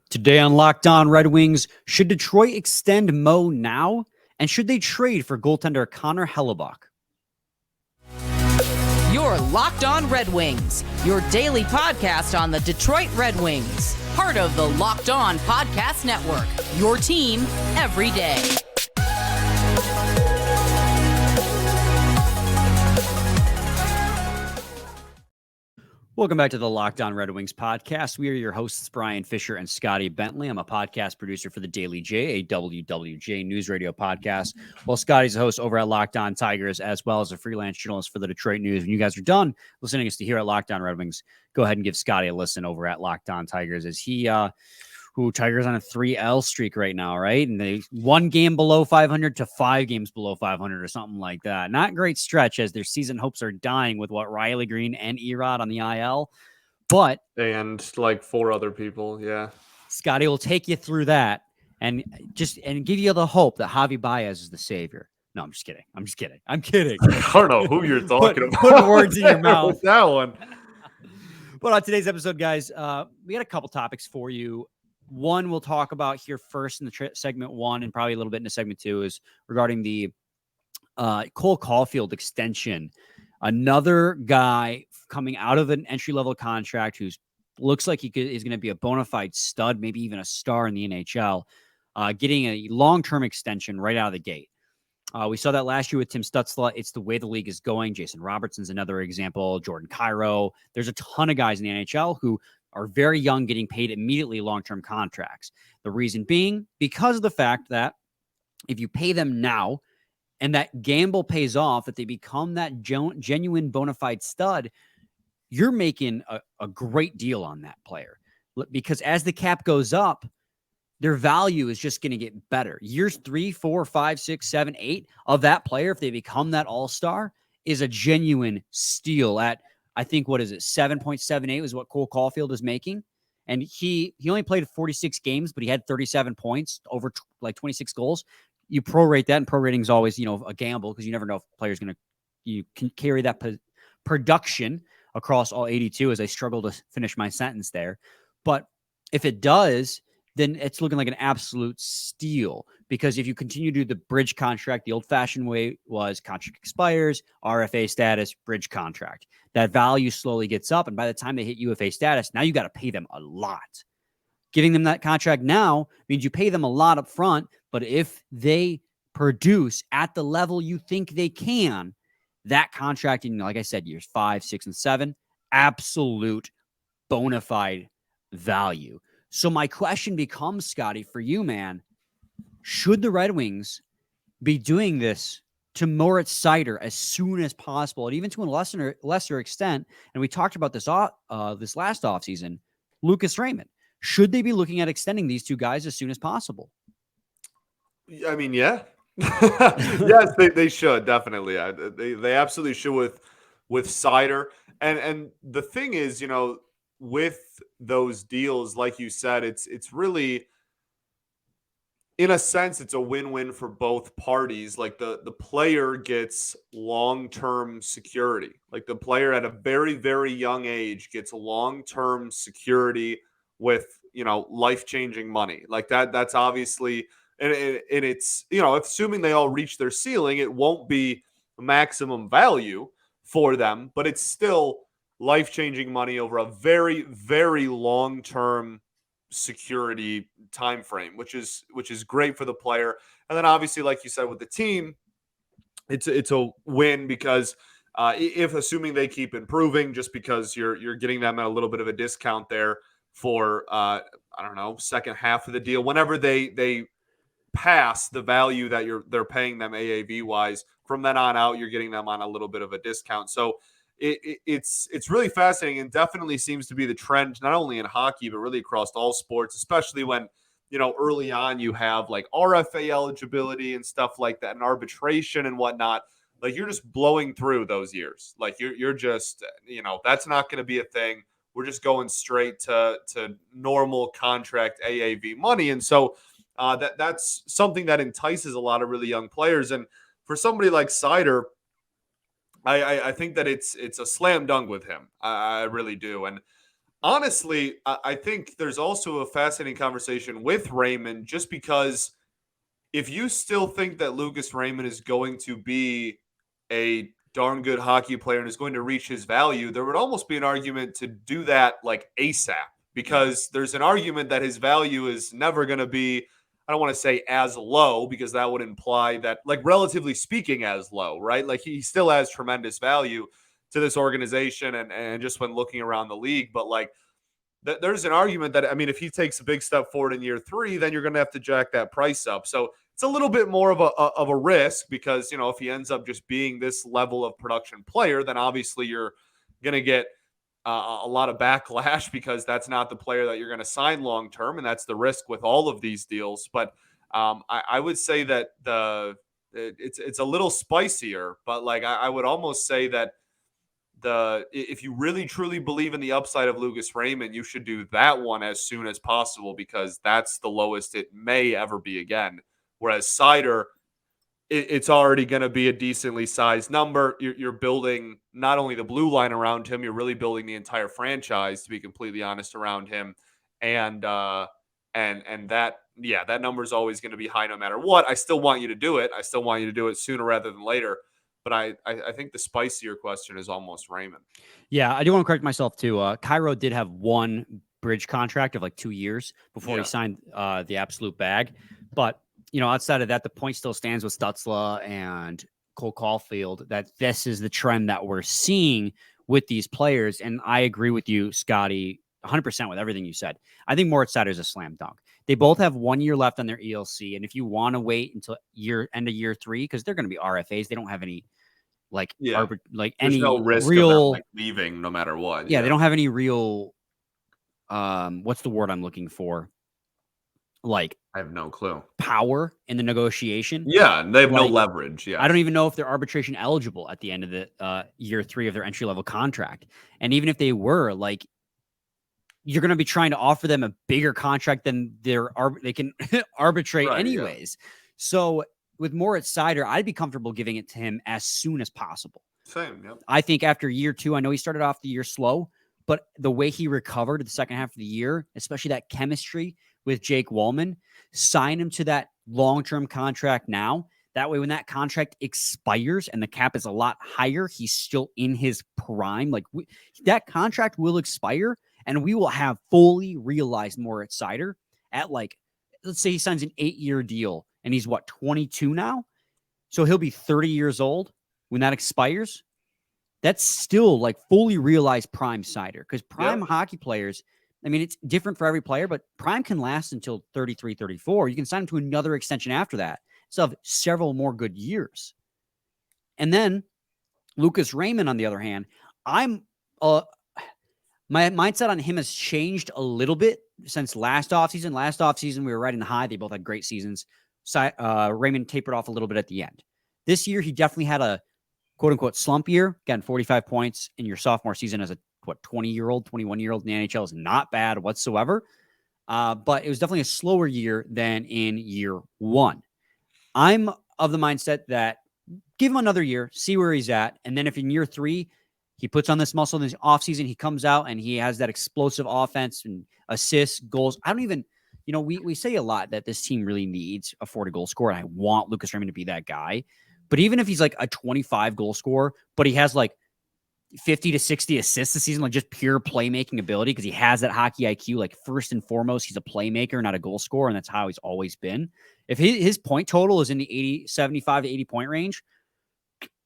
Today on Locked On Red Wings, should Detroit extend Mo now? And should they trade for goaltender Connor Hellebuyck? You're Locked On Red Wings, your daily podcast on the Detroit Red Wings. Part of the Locked On Podcast Network, your team every day. Welcome back to the Locked On Red Wings podcast. We are your hosts, Brian Fisher and Scotty Bentley. I'm a podcast producer for the Daily J, a WWJ news radio podcast. Well, Scotty's a host over at Locked On Tigers, as well as a freelance journalist for the Detroit News. When you guys are done listening to us here at Locked On Red Wings, go ahead and give Scotty a listen over at Locked On Tigers. As he, Tigers on a 3-L streak right now, right? And they 1 game below 500 to 5 games below 500 or something like that. Not great stretch as their season hopes are dying with Riley Green and Erod on the IL. But and like 4 other people, yeah. Scotty will take you through that and give you the hope that Javi Baez is the savior. No, I'm just kidding. I'm kidding. I don't know who you're talking about. Put words in your mouth. With that one. But on today's episode, guys, we got a couple topics for you. One we'll talk about here first in the segment 1 and probably a little bit into segment 2 is regarding the Cole Caufield extension. Another guy coming out of an entry-level contract who looks like is going to be a bona fide stud, maybe even a star in the NHL, getting a long-term extension right out of the gate. We saw that last year with Tim Stützle. It's the way the league is going. Jason Robertson's another example. Jordan Kyrou. There's a ton of guys in the NHL who are very young, getting paid immediately long-term contracts. The reason being because of the fact that if you pay them now and that gamble pays off, that they become that genuine bona fide stud, you're making a great deal on that player. Because as the cap goes up, their value is just going to get better. Years 3, 4, 5, 6, 7, 8 of that player, if they become that all-star, is a genuine steal at, I think, 7.78 is what Cole Caufield is making. And he only played 46 games, but he had 37 points, over 26 goals. You prorate that, and prorating is always, a gamble because you never know if a player's you can carry that production across all 82 as I struggle to finish my sentence there. But if it does, then it's looking like an absolute steal because if you continue to do the bridge contract, the old-fashioned way was contract expires, RFA status, bridge contract. That value slowly gets up, and by the time they hit UFA status, now you got to pay them a lot. Giving them that contract now means you pay them a lot up front, but if they produce at the level you think they can, that contract in, like I said, years 5, 6, and 7, absolute bona fide value. So my question becomes, Scotty, for you, man, should the Red Wings be doing this to Moritz Seider as soon as possible, and even to a lesser extent, and we talked about this this last offseason, Lucas Raymond? Should they be looking at extending these two guys as soon as possible? I mean, yeah. Yes, they should, definitely. They absolutely should with Seider. And the thing is, with those deals, like you said, it's really, in a sense, it's a win-win for both parties. Like the player gets long-term security. Like the player at a very, very young age gets long-term security with, life-changing money. Like that's obviously, and it's, assuming they all reach their ceiling, it won't be maximum value for them, but it's still life-changing money over a very, very long-term security time frame, which is great for the player. And then obviously, like you said, with the team, it's a win because if assuming they keep improving, just because you're getting them at a little bit of a discount there for second half of the deal, whenever they pass the value that they're paying them AAV wise, from then on out, you're getting them on a little bit of a discount. So it's really fascinating and definitely seems to be the trend, not only in hockey, but really across all sports, especially when, early on you have like RFA eligibility and stuff like that and arbitration and whatnot. Like you're just blowing through those years. Like you're just, that's not going to be a thing. We're just going straight to normal contract AAV money. And so that's something that entices a lot of really young players. And for somebody like Seider, I think that it's a slam dunk with him. I really do. And honestly, I think there's also a fascinating conversation with Raymond, just because if you still think that Lucas Raymond is going to be a darn good hockey player and is going to reach his value, there would almost be an argument to do that like ASAP, because there's an argument that his value is never going to be, I don't want to say as low, because that would imply that, like, relatively speaking, as low, right? Like, he still has tremendous value to this organization and just when looking around the league. But like, there's an argument that, I mean, if he takes a big step forward in year 3, then you're going to have to jack that price up. So it's a little bit more of a risk, because, you know, if he ends up just being this level of production player, then obviously you're going to get a lot of backlash, because that's not the player that you're going to sign long term, and that's the risk with all of these deals. But I would say that it's a little spicier, but like I would almost say that if you really truly believe in the upside of Lucas Raymond, you should do that one as soon as possible, because that's the lowest it may ever be again. Whereas Seider, it's already going to be a decently sized number. You're building not only the blue line around him, you're really building the entire franchise, to be completely honest, around him. And that number is always going to be high no matter what. I still want you to do it. I still want you to do it sooner rather than later. But I think the spicier question is almost Raymond. Yeah, I do want to correct myself too. Cairo did have one bridge contract of like 2 years before he signed the absolute bag. But, you know, outside of that, the point still stands with Stützle and Cole Caufield that this is the trend that we're seeing with these players. And I agree with you, Scotty, 100% with everything you said. I think Moritz Seider is a slam dunk. They both have 1 year left on their ELC. And if you want to wait until end of year 3, because they're going to be RFAs, they don't have any There's any no risk real of them, like, leaving no matter what. Yeah, they don't have any real what's the word I'm looking for? Like, I have no clue. Power in the negotiation. Yeah, they have no leverage. Yeah, I don't even know if they're arbitration eligible at the end of the year 3 of their entry level contract. And even if they were, like, you're going to be trying to offer them a bigger contract than they can arbitrate anyways. Yeah. So with Moritz Seider, I'd be comfortable giving it to him as soon as possible. Same. Yep. I think after year 2, I know he started off the year slow, but the way he recovered the second half of the year, especially that chemistry with Jake Wallman, sign him to that long-term contract now. That way, when that contract expires and the cap is a lot higher, he's still in his prime. Like, that contract will expire, and we will have fully realized Moritz Seider at, like, let's say he signs an 8-year deal, and he's 22 now? So he'll be 30 years old when that expires. That's still like fully realized prime Seider, because prime hockey players, I mean, it's different for every player, but prime can last until 33, 34. You can sign him to another extension after that. So have several more good years. And then Lucas Raymond, on the other hand, my mindset on him has changed a little bit since last offseason. Last offseason, we were riding the high. They both had great seasons. Raymond tapered off a little bit at the end. This year, he definitely had a quote-unquote slump year. Again, 45 points in your sophomore season as a 20-year-old, 21-year-old in the NHL is not bad whatsoever. But it was definitely a slower year than in year 1. I'm of the mindset that give him another year, see where he's at. And then if in year 3, he puts on this muscle in this offseason, he comes out and he has that explosive offense and assists, goals. I don't even, we say a lot that this team really needs a 40-goal scorer, and I want Lucas Raymond to be that guy. But even if he's like a 25-goal scorer, but he has like 50 to 60 assists this season, like just pure playmaking ability, because he has that hockey IQ. Like, first and foremost, he's a playmaker, not a goal scorer, and that's how he's always been. If his point total is in the 75 to 80 point range,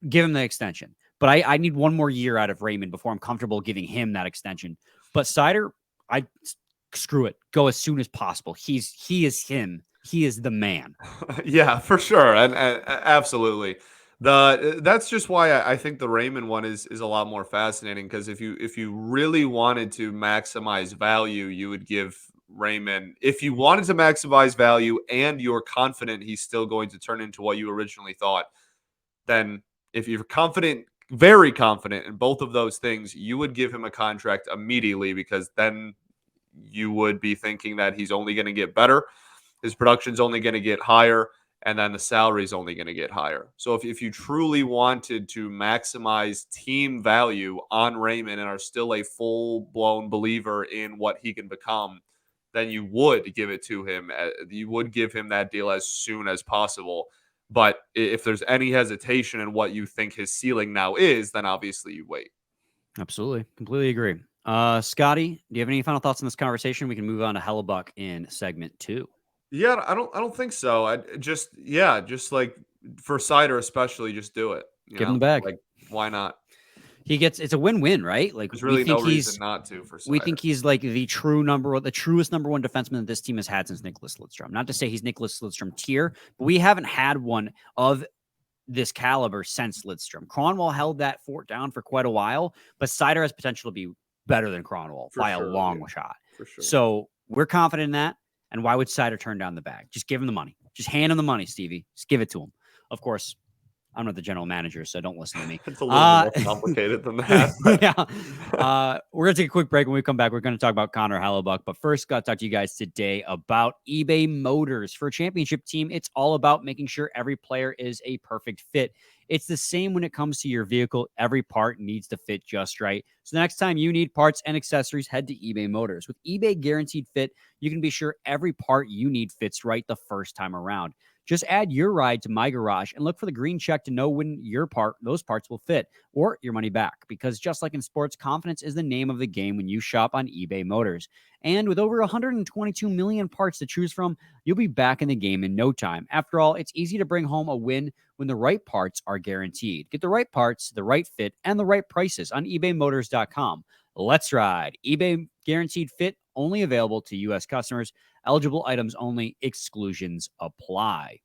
give him the extension. But I need one more year out of Raymond before I'm comfortable giving him that extension. But Seider, screw it. Go as soon as possible. He is him. He is the man. Yeah, for sure. And absolutely. That's just why I think the Raymond one is a lot more fascinating, because if you really wanted to maximize value, you would give Raymond, if you wanted to maximize value and you're confident he's still going to turn into what you originally thought, then if you're confident, very confident in both of those things, you would give him a contract immediately, because then you would be thinking that he's only going to get better. His production's only going to get higher. and then the salary is only going to get higher. So if you truly wanted to maximize team value on Raymond and are still a full-blown believer in what he can become, then you would give it to him. You would give him that deal as soon as possible. But if there's any hesitation in what you think his ceiling now is, then obviously you wait. Absolutely. Completely agree. Scotty, do you have any final thoughts on this conversation? We can move on to Hellebuyck in segment 2. Yeah, I don't think so. Just like for Seider especially, just do it. Give him the bag. Like, why not? It's a win-win, right? Like, there's really no reason not to for Seider. We think he's like the truest number one defenseman that this team has had since Nicholas Lidstrom. Not to say he's Nicholas Lidstrom tier, but we haven't had one of this caliber since Lidstrom. Cronwall held that fort down for quite a while, but Seider has potential to be better than Cronwall by a long shot. For sure. So we're confident in that. And why would Seider turn down the bag? Just give him the money. Just hand him the money, Stevie. Just give it to him. Of course, I'm not the general manager, so don't listen to me. It's a little more complicated than that. Yeah. We're going to take a quick break. When we come back, we're going to talk about Connor Hellebuyck. But first, got to talk to you guys today about eBay Motors. For a championship team, it's all about making sure every player is a perfect fit. It's the same when it comes to your vehicle. Every part needs to fit just right. So the next time you need parts and accessories, head to eBay Motors. With eBay Guaranteed Fit, you can be sure every part you need fits right the first time around. Just add your ride to My Garage and look for the green check to know when those parts will fit, or your money back. Because just like in sports, confidence is the name of the game when you shop on eBay Motors. And with over 122 million parts to choose from, you'll be back in the game in no time. After all, it's easy to bring home a win when the right parts are guaranteed. Get the right parts, the right fit, and the right prices on ebaymotors.com. Let's ride. eBay Guaranteed Fit, only available to U.S. customers. Eligible items only. Exclusions apply.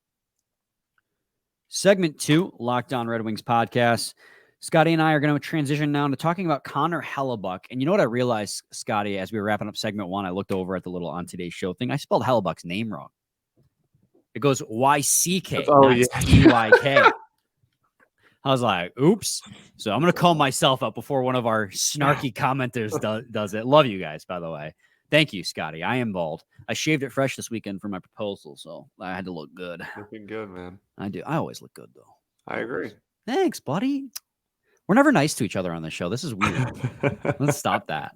Segment 2, Locked On Red Wings podcast. Scotty and I are going to transition now to talking about Connor Hellebuyck. And you know what I realized, Scotty, as we were wrapping up segment 1, I looked over at the little On Today's Show thing. I spelled Hellebuyck's name wrong. It goes Y-C-K, not E-Y-K. I was like, oops. So I'm going to call myself up before one of our snarky commenters does it. Love you guys, by the way. Thank you, Scotty. I am bald. I shaved it fresh this weekend for my proposal, so I had to look good. Looking good, man. I do. I always look good, though. I agree. Thanks, buddy. We're never nice to each other on this show. This is weird. Let's stop that.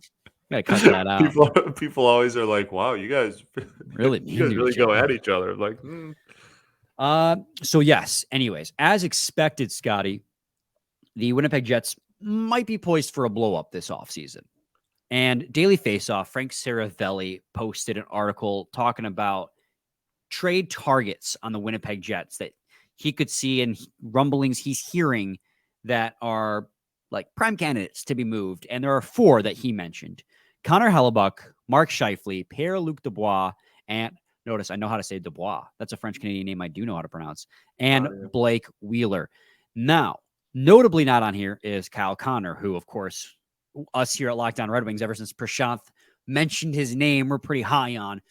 Gotta cut that out. People always are like, "Wow, you guys really go at each other." Like, So yes. Anyways, as expected, Scotty, the Winnipeg Jets might be poised for a blow up this offseason. And Daily Faceoff, Frank Saravelli posted an article talking about trade targets on the Winnipeg Jets that he could see and rumblings he's hearing that are like prime candidates to be moved. And there are 4 that he mentioned: Connor Hellebuyck, Mark Scheifele, Pierre-Luc Dubois, and notice I know how to say Dubois. That's a French-Canadian name I do know how to pronounce. And Blake Wheeler. Now, notably not on here is Kyle Connor, who, of course, us here at Locked On Red Wings, ever since Prashanth mentioned his name, we're pretty high on.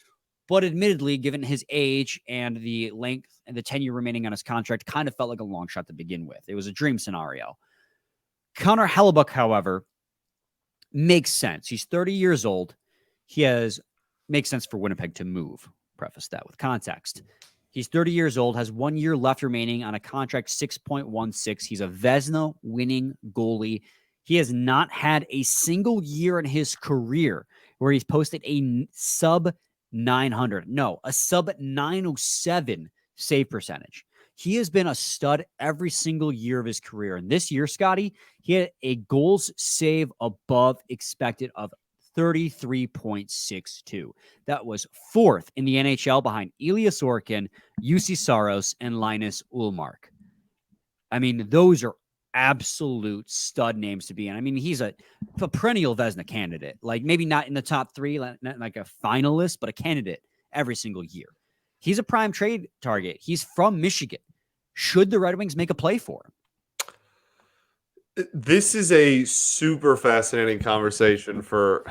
But admittedly, given his age and the length and the tenure remaining on his contract, kind of felt like a long shot to begin with. It was a dream scenario. Connor Hellebuyck, however, makes sense. He's 30 years old. Makes sense for Winnipeg to move. Preface that with context. He's 30 years old, has 1 year left remaining on a contract 6.16. He's a Vezina winning goalie. He has not had a single year in his career where he's posted a sub 900. No, a sub 907 save percentage. He has been a stud every single year of his career. And this year, Scotty, he had a goals save above expected of 33.62. That was 4th in the NHL behind Elias Orkin, UC Saros, and Linus Ullmark. I mean, those are absolute stud names to be in. I mean, he's a perennial Vezina candidate. Like, maybe not in the top 3, not like a finalist, but a candidate every single year. He's a prime trade target. He's from Michigan. Should the Red Wings make a play for him? This is a super fascinating conversation for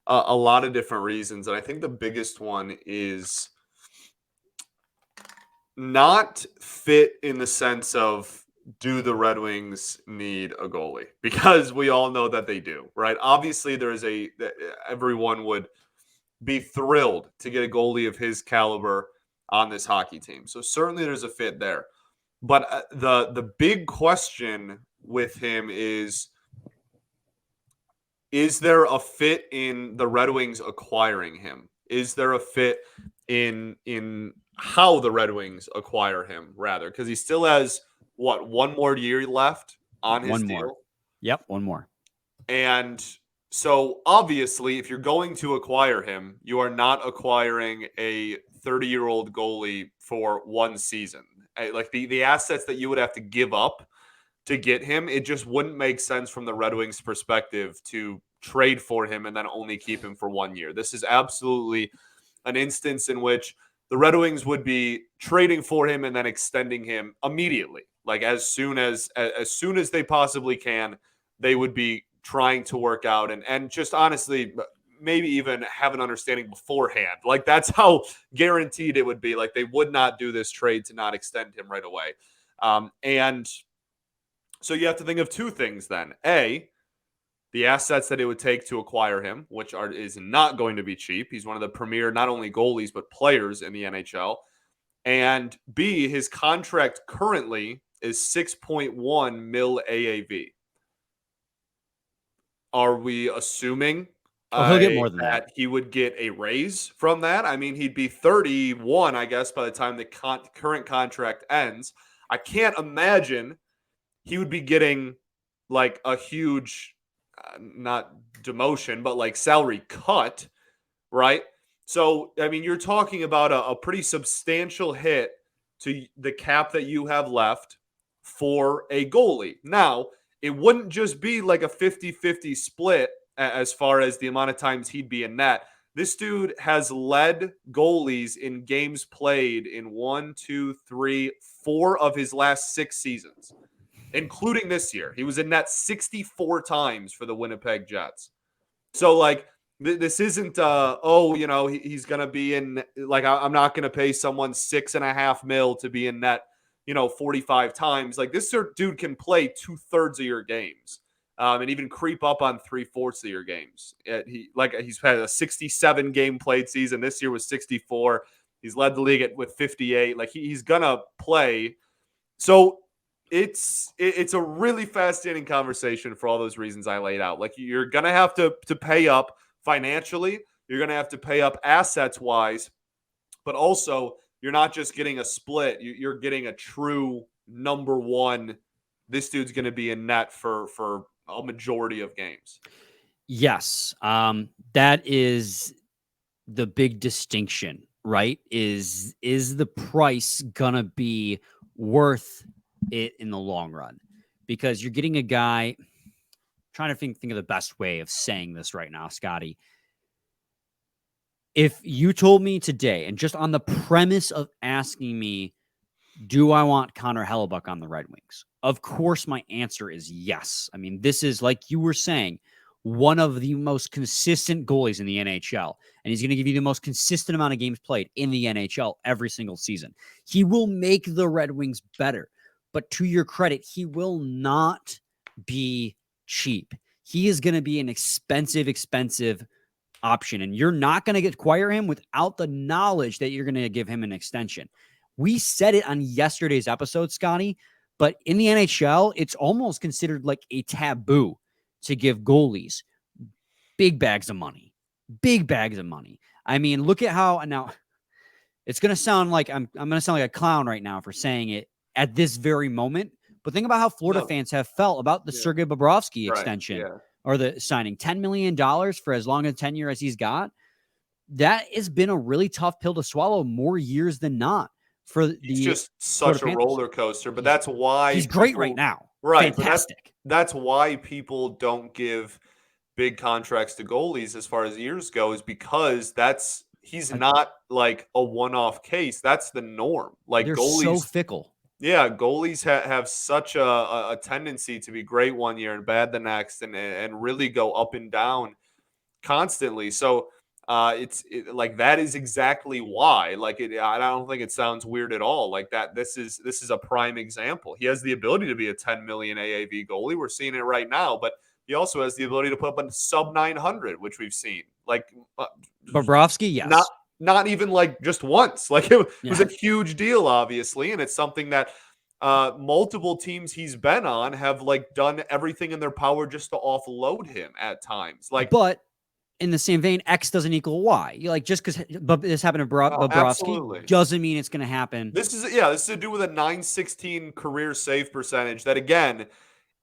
a lot of different reasons. And I think the biggest one is not fit in the sense of, do the Red Wings need a goalie? Because we all know that they do, right? Obviously, everyone would be thrilled to get a goalie of his caliber on this hockey team. So certainly there's a fit there. But the big question with him is there a fit in the Red Wings acquiring him? Is there a fit in how the Red Wings acquire him, rather? Because he still has, one more year left on his deal? Yep, one more. And so obviously, if you're going to acquire him, you are not acquiring a 30-year-old goalie for one season. Like the assets that you would have to give up to get him, it just wouldn't make sense from the Red Wings' perspective to trade for him and then only keep him for 1 year. This is absolutely an instance in which the Red Wings would be trading for him and then extending him immediately. Like as soon as they possibly can, they would be trying to work out and just honestly maybe even have an understanding beforehand. Like that's how guaranteed it would be. Like they would not do this trade to not extend him right away. And so you have to think of two things then. A, the assets that it would take to acquire him, which is not going to be cheap. He's one of the premier, not only goalies, but players in the NHL. And B, his contract currently is 6.1 mil AAV. Are we assuming he'll get more than that? He would get a raise from that? I mean, he'd be 31, I guess, by the time the current contract ends. I can't imagine he would be getting like a huge, not demotion, but like salary cut, right? So, I mean, you're talking about a pretty substantial hit to the cap that you have left for a goalie. Now, it wouldn't just be like a 50-50 split as far as the amount of times he'd be in net. This dude has led goalies in games played in 1, 2, 3, 4 of his last 6 seasons, including this year. He was in net 64 times for the Winnipeg Jets. So, like, this isn't, he's going to be in, like, I'm not going to pay someone $6.5 million to be in net, 45 times. Like, this dude can play 2/3 of your games. And even creep up on 3/4 of your games. He's had a 67 game played season. This year was 64. He's led the league with 58. Like he's gonna play. So it's a really fascinating conversation for all those reasons I laid out. Like you're gonna have to pay up financially. You're gonna have to pay up assets wise, but also you're not just getting a split. You're getting a true number one. This dude's gonna be in net for a majority of games. Yes. That is the big distinction, right? Is the price gonna be worth it in the long run? Because you're getting a guy, trying to think of the best way of saying this right now, Scotty. If you told me today, and just on the premise of asking me, do I want Connor Hellebuyck on the Red Wings? Of course, my answer is yes. I mean, this is, like you were saying, one of the most consistent goalies in the NHL. And he's going to give you the most consistent amount of games played in the NHL every single season. He will make the Red Wings better. But to your credit, he will not be cheap. He is going to be an expensive option. And you're not going to acquire him without the knowledge that you're going to give him an extension. We said it on yesterday's episode, Scotty, but in the NHL, it's almost considered like a taboo to give goalies big bags of money. I mean, look at how now it's going to sound like I'm going to sound like a clown right now for saying it at this very moment. But think about how Florida fans have felt about the Sergei Bobrovsky extension or the signing $10 million for as long a tenure as he's got. That has been a really tough pill to swallow more years than not. He's just such a roller coaster, but that's why he's great right now. Right. Fantastic. That's why people don't give big contracts to goalies as far as years go, is because he's not like a one-off case. That's the norm. Like they're goalies, so fickle. Yeah, goalies have such a tendency to be great one year and bad the next, and really go up and down constantly. So it's like that is exactly why. Like I don't think it sounds weird at all. Like that, this is a prime example. He has the ability to be a 10 million AAV goalie. We're seeing it right now, but he also has the ability to put up a sub 900, which we've seen. Like Bobrovsky, yes, not even like just once. Like it was a huge deal, obviously, and it's something that multiple teams he's been on have like done everything in their power just to offload him at times. Like, but in the same vein, X doesn't equal Y. You like just because this happened to Bobrovsky absolutely doesn't mean it's going to happen. This is to do with a .916 career save percentage. That again,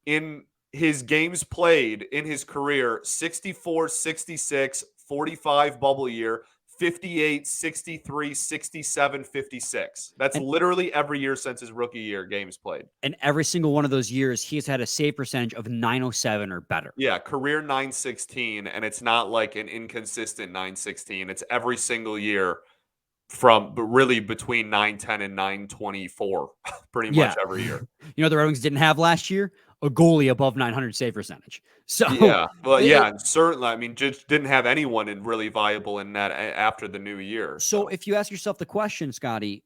in his games played in his career, 64, 66, 45 bubble year, 58, 63, 67, 56. That's literally every year since his rookie year games played. And every single one of those years, he's had a save percentage of 907 or better. Yeah, career 916, and it's not like an inconsistent 916. It's every single year from really between 910 and 924 pretty much every year. You know, the Red Wings didn't have last year a goalie above 900 save percentage. So and certainly, I mean, just didn't have anyone in really viable in that after the new year. So if you ask yourself the question, Scotty,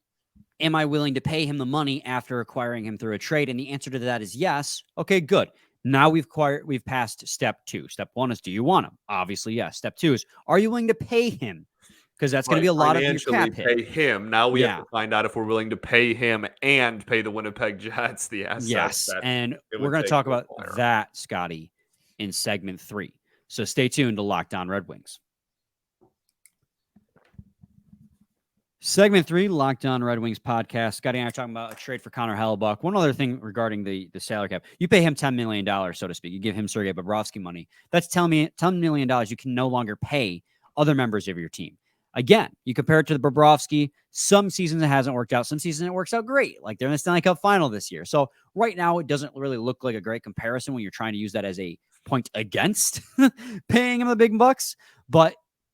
am I willing to pay him the money after acquiring him through a trade? And the answer to that is yes. Okay, good. Now we've passed step 2. Step 1 is, do you want him? Obviously, yes. Step 2 is, are you willing to pay him? Because that's going to be a lot of your cap hit. Pay him. Now we have to find out if we're willing to pay him and pay the Winnipeg Jets the assets. Yes, and we're going to talk about that, Scotty, in segment 3. So stay tuned to Locked On Red Wings. Segment 3, Locked On Red Wings podcast. Scotty and I are talking about a trade for Connor Hellebuyck. One other thing regarding the salary cap. You pay him $10 million, so to speak. You give him Sergei Bobrovsky money. That's $10 million you can no longer pay other members of your team. Again, you compare it to the Bobrovsky. Some seasons it hasn't worked out. Some seasons it works out great. Like they're in the Stanley Cup final this year. So right now it doesn't really look like a great comparison when you're trying to use that as a point against paying him the big bucks.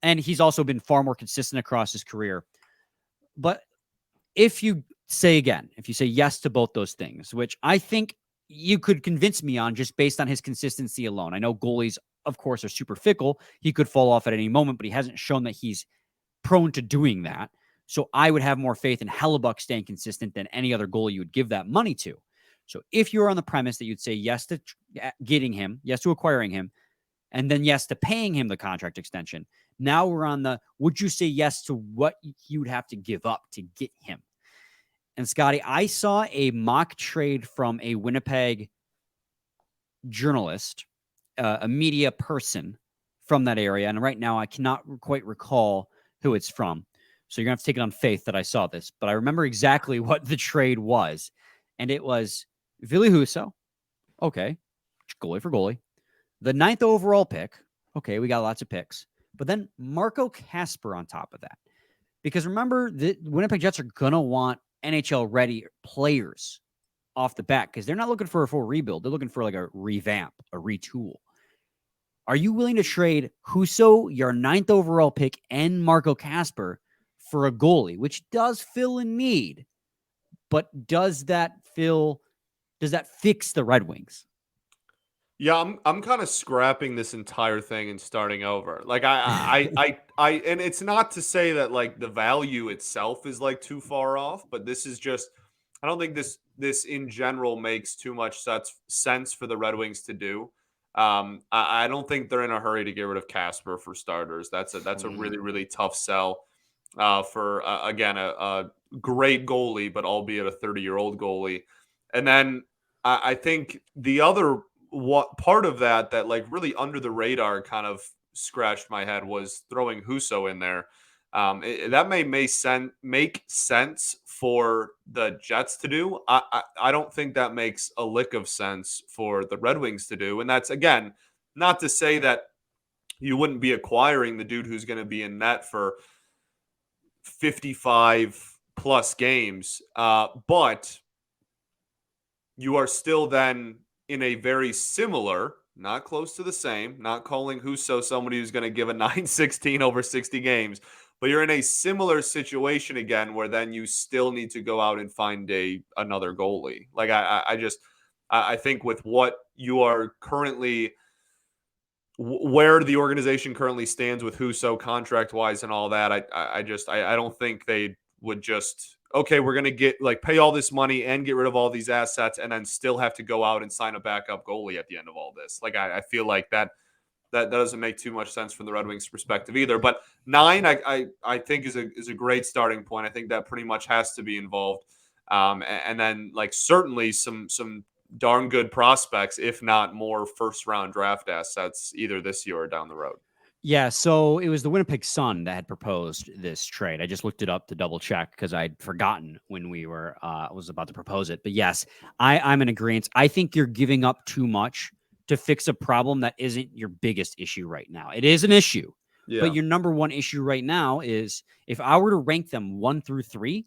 And he's also been far more consistent across his career. But if you say yes to both those things, which I think you could convince me on just based on his consistency alone. I know goalies, of course, are super fickle. He could fall off at any moment, but he hasn't shown that he's prone to doing that. So I would have more faith in Hellebuyck staying consistent than any other goalie you would give that money to. So if you're on the premise that you'd say yes to getting him, yes to acquiring him, and then yes to paying him the contract extension, now we're on the, would you say yes to what you'd have to give up to get him? And Scotty, I saw a mock trade from a Winnipeg journalist, a media person from that area. And right now I cannot quite recall who it's from. So you're going to have to take it on faith that I saw this. But I remember exactly what the trade was. And it was Ville Husso. Okay. Goalie for goalie. The 9th overall pick. Okay, we got lots of picks. But then Marco Kasper on top of that. Because remember, the Winnipeg Jets are going to want NHL-ready players off the bat because they're not looking for a full rebuild. They're looking for like a revamp, a retool. Are you willing to trade Husso, your 9th overall pick, and Marco Kasper for a goalie, which does fill a need, but does that fix the Red Wings? Yeah, I'm kind of scrapping this entire thing and starting over. Like I and it's not to say that like the value itself is like too far off, but this is just, I don't think this in general makes too much sense for the Red Wings to do. I don't think they're in a hurry to get rid of Kasper for starters. That's a really, really tough sell for again a great goalie, but albeit a 30-year-old goalie. And then I think the other part of that like really under the radar kind of scratched my head was throwing Husso in there. That may make sense for the Jets to do. I don't think that makes a lick of sense for the Red Wings to do. And that's, again, not to say that you wouldn't be acquiring the dude who's going to be in net for 55 plus games. But you are still then in a very similar, not close to the same, not calling Husso somebody who's going to give a 916 over 60 games, but you're in a similar situation again where then you still need to go out and find another goalie. Like I think with what you are currently, where the organization currently stands with Husso contract wise and all that, I don't think they would just, okay, we're going to pay all this money and get rid of all these assets and then still have to go out and sign a backup goalie at the end of all this. Like I feel like that doesn't make too much sense from the Red Wings perspective either. But 9, I think is a great starting point. I think that pretty much has to be involved. And then like certainly some darn good prospects, if not more first round draft assets either this year or down the road. Yeah, so it was the Winnipeg Sun that had proposed this trade. I just looked it up to double check because I'd forgotten when we were was about to propose it. But yes, I'm in agreement. I think you're giving up too much to fix a problem that isn't your biggest issue right now. It is an issue, but your number one issue right now is if I were to rank them 1 through 3,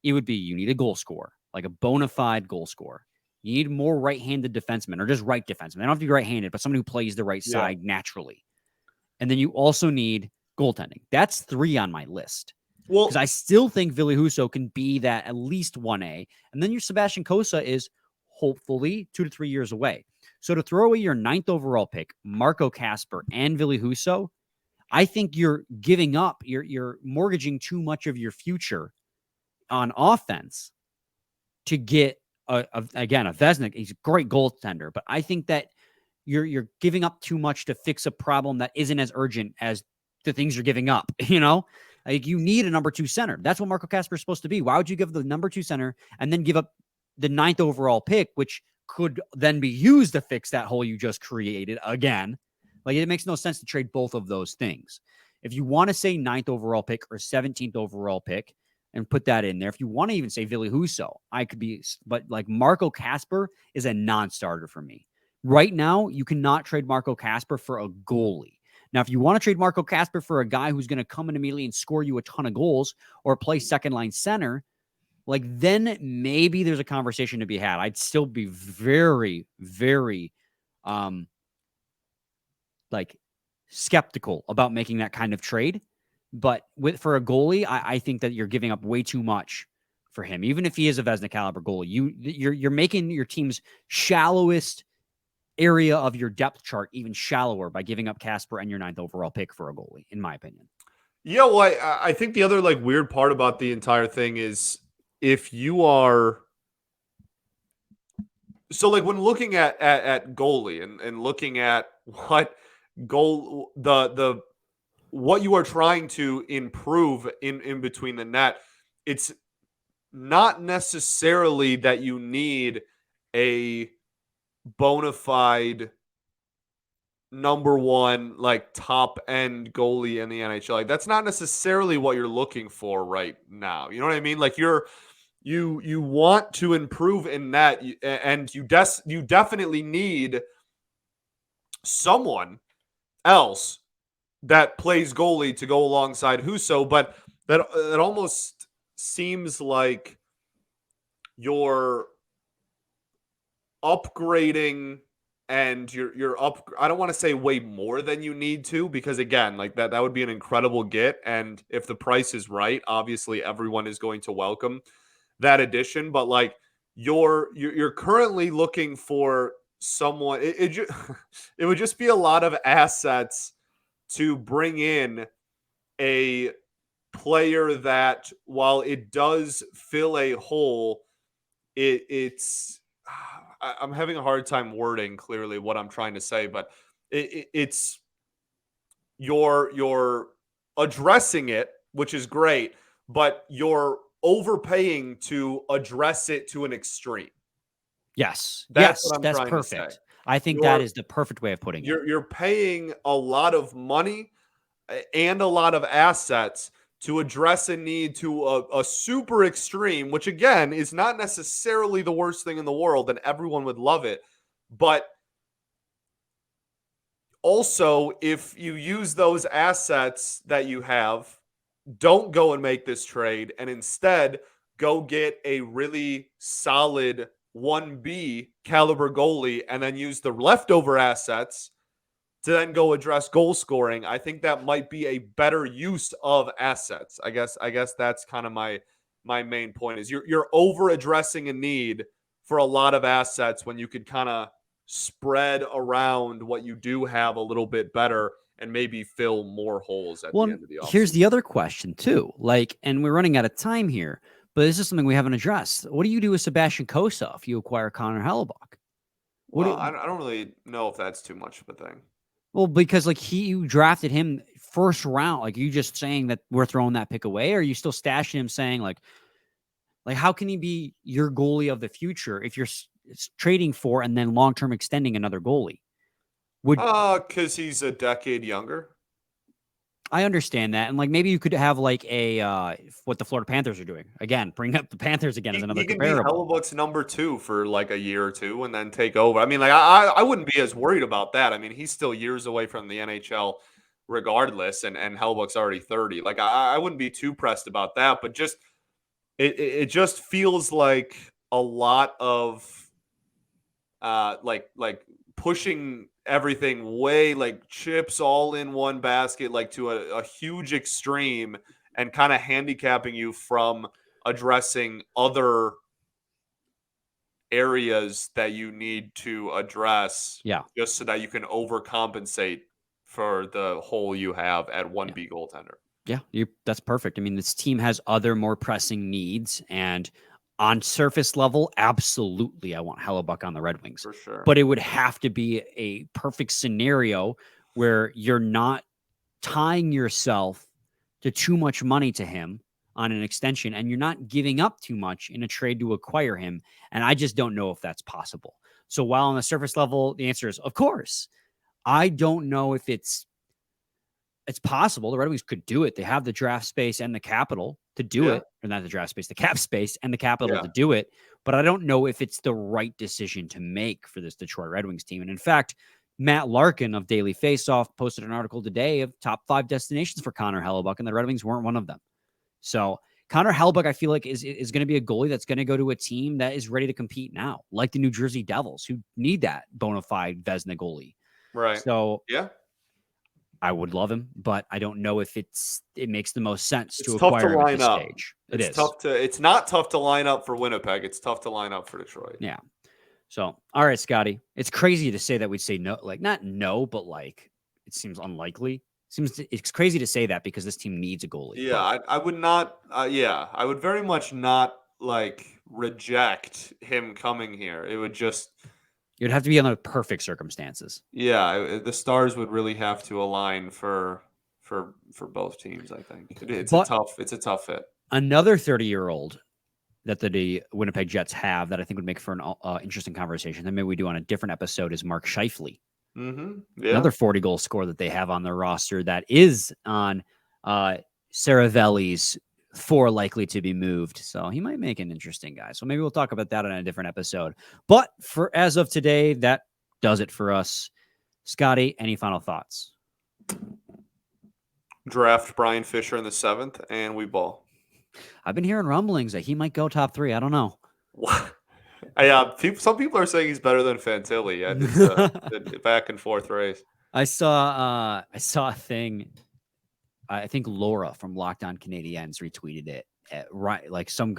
it would be you need a goal scorer, like a bona fide goal scorer. You need more right-handed defensemen or just right defensemen. They don't have to be right-handed, but somebody who plays the right side naturally. And then you also need goaltending. That's 3 on my list. Well, because I still think Ville Husso can be that at least 1A. And then your Sebastian Cossa is hopefully 2 to 3 years away. So to throw away your 9th overall pick, Marco Kasper and Ville Husso, I think you're giving up, you're mortgaging too much of your future on offense to get, again, a Vezina. He's a great goaltender, but I think that you're giving up too much to fix a problem that isn't as urgent as the things you're giving up, Like you need a number 2 center. That's what Marco Kasper is supposed to be. Why would you give the number 2 center and then give up the 9th overall pick, which could then be used to fix that hole you just created again? Like it makes no sense to trade both of those things. If you want to say 9th overall pick or 17th overall pick and put that in there, if you want to even say Ville Husso, I could be, but like Marco Kasper is a non-starter for me. Right now, you cannot trade Marco Kasper for a goalie. Now, if you want to trade Marco Kasper for a guy who's going to come in immediately and score you a ton of goals or play second-line center, like then maybe there's a conversation to be had. I'd still be very, very like skeptical about making that kind of trade. But for a goalie, I think that you're giving up way too much for him. Even if he is a Vezina caliber goalie, you're making your team's shallowest area of your depth chart even shallower by giving up Kasper and your 9th overall pick for a goalie, in my opinion. Yeah, well, I think the other like weird part about the entire thing is if you are so like when looking at goalie and looking at what goal the what you are trying to improve in between the net, it's not necessarily that you need a bona fide number 1 like top end goalie in the NHL. Like that's not necessarily what you're looking for right now. You know what I mean? Like you want to improve in that, and you definitely need someone else that plays goalie to go alongside Husso, but that it almost seems like you're upgrading and you're up. I don't want to say way more than you need to, because again, like that would be an incredible get. And if the price is right, obviously everyone is going to welcome that addition. But like you're currently looking for someone. It would just be a lot of assets to bring in a player that, while it does fill a hole, it's I'm having a hard time wording clearly what I'm trying to say, but it's you're addressing it, which is great, but you're overpaying to address it to an extreme. Yes. That's what I'm that's trying perfect. to say. I think that is the perfect way of putting it. You're paying a lot of money and a lot of assets to address a need to a super extreme, which again is not necessarily the worst thing in the world, and everyone would love it. But also, if you use those assets that you have, don't go and make this trade, and instead go get a really solid 1B caliber goalie and then use the leftover assets to then go address goal scoring, I think that might be a better use of assets. I guess that's kind of my main point is you're over addressing a need for a lot of assets when you could kind of spread around what you do have a little bit better and maybe fill more holes at the end of the offseason. Here's the other question too. Like, and we're running out of time here, but this is something we haven't addressed. What do you do with Sebastian Cossa if you acquire Connor Hellebuyck? Well, I don't really know if that's too much of a thing. Well, because like you drafted him first round. Like, you just saying that we're throwing that pick away, or are you still stashing him saying like how can he be your goalie of the future if you're trading for and then long-term extending another goalie? Because he's a decade younger. I understand that. And like, maybe you could have like what the Florida Panthers are doing. Again, bring up the Panthers again as another He can be comparable. Hellebuyck's number 2 for like a year or two and then take over. I mean, like I wouldn't be as worried about that. I mean, he's still years away from the NHL regardless, and Hellebuyck's already 30. Like I wouldn't be too pressed about that, but just it just feels like a lot of like pushing everything way, like chips all in one basket, like to a huge extreme, and kind of handicapping you from addressing other areas that you need to address. Yeah. Just so that you can overcompensate for the hole you have at 1B goaltender. Yeah, that's perfect. I mean, this team has other more pressing needs, and on surface level, absolutely, I want Hellebuyck on the Red Wings. For sure. But it would have to be a perfect scenario where you're not tying yourself to too much money to him on an extension, and you're not giving up too much in a trade to acquire him. And I just don't know if that's possible. So while on the surface level, the answer is, of course, I don't know if it's possible. The Red Wings could do it. They have the draft space and the capital to do it. Or not the draft space, the cap space and the capital to do it. But I don't know if it's the right decision to make for this Detroit Red Wings team. And in fact, Matt Larkin of Daily Faceoff posted an article today of top 5 destinations for Connor Hellebuyck, and the Red Wings weren't one of them. So Connor Hellebuyck, I feel like, is going to be a goalie that's going to go to a team that is ready to compete now, like the New Jersey Devils, who need that bona fide Vezina goalie. Right. So yeah, I would love him, but I don't know if it makes the most sense to tough acquire to him line at this up. stage. It's not tough to line up for Winnipeg. It's tough to line up for Detroit. Yeah. So, all right, Scotty, it's crazy to say that we'd say no, like not no, but like it seems unlikely. It's crazy to say that because this team needs a goalie. Yeah, I would not. I would very much not like reject him coming here. It would just. You'd have to be under perfect circumstances. Yeah, the stars would really have to align for both teams. I think it's a tough fit. Another 30-year-old that the Winnipeg Jets have that I think would make for an interesting conversation that maybe we do on a different episode is Mark Scheifele. Mm-hmm. Yeah. Another 40-goal scorer that they have on their roster that is on Saravelli's 4 likely to be moved. So he might make an interesting guy. So maybe we'll talk about that on a different episode. But for as of today, that does it for us. Scotty, any final thoughts? Draft Brian Fisher in the 7th, and we ball. I've been hearing rumblings that he might go top 3. I don't know. What? Some people are saying he's better than Fantilli. It's a back and forth race. I saw a thing. I think Laura from Locked On Canadiens retweeted it. Right, like some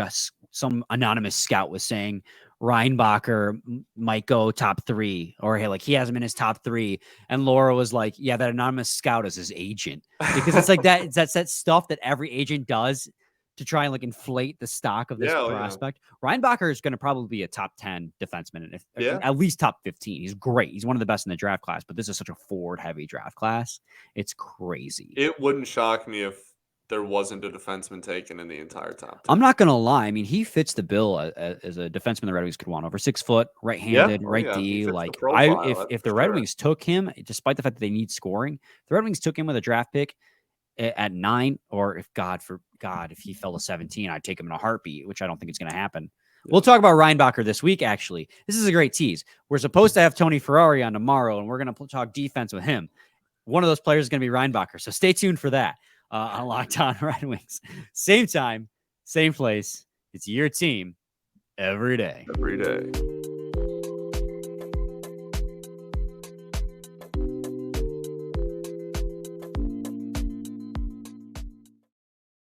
anonymous scout was saying Reinbacher might go top 3, or hey, like he has him in his top 3, and Laura was like, "Yeah, that anonymous scout is his agent," because it's like that. That's that stuff that every agent does to try and like inflate the stock of this prospect. Yeah. Reinbacher is going to probably be a top 10 defenseman, at least top 15. He's great. He's one of the best in the draft class, but this is such a forward-heavy draft class. It's crazy. It wouldn't shock me if there wasn't a defenseman taken in the entire top 10. I'm not going to lie. I mean, he fits the bill as a defenseman the Red Wings could want. Over 6 foot, right-handed, D. Like, if the Red Wings took him, despite the fact that they need scoring, the Red Wings took him with a draft pick at 9, or if he fell to 17, I'd take him in a heartbeat, which I don't think is going to happen. Yeah. We'll talk about Reinbacher this week, actually. This is a great tease. We're supposed to have Tony Ferrari on tomorrow, and we're going to talk defense with him. One of those players is going to be Reinbacher, so stay tuned for that on Locked On Red Wings. Same time, same place. It's your team every day. Every day.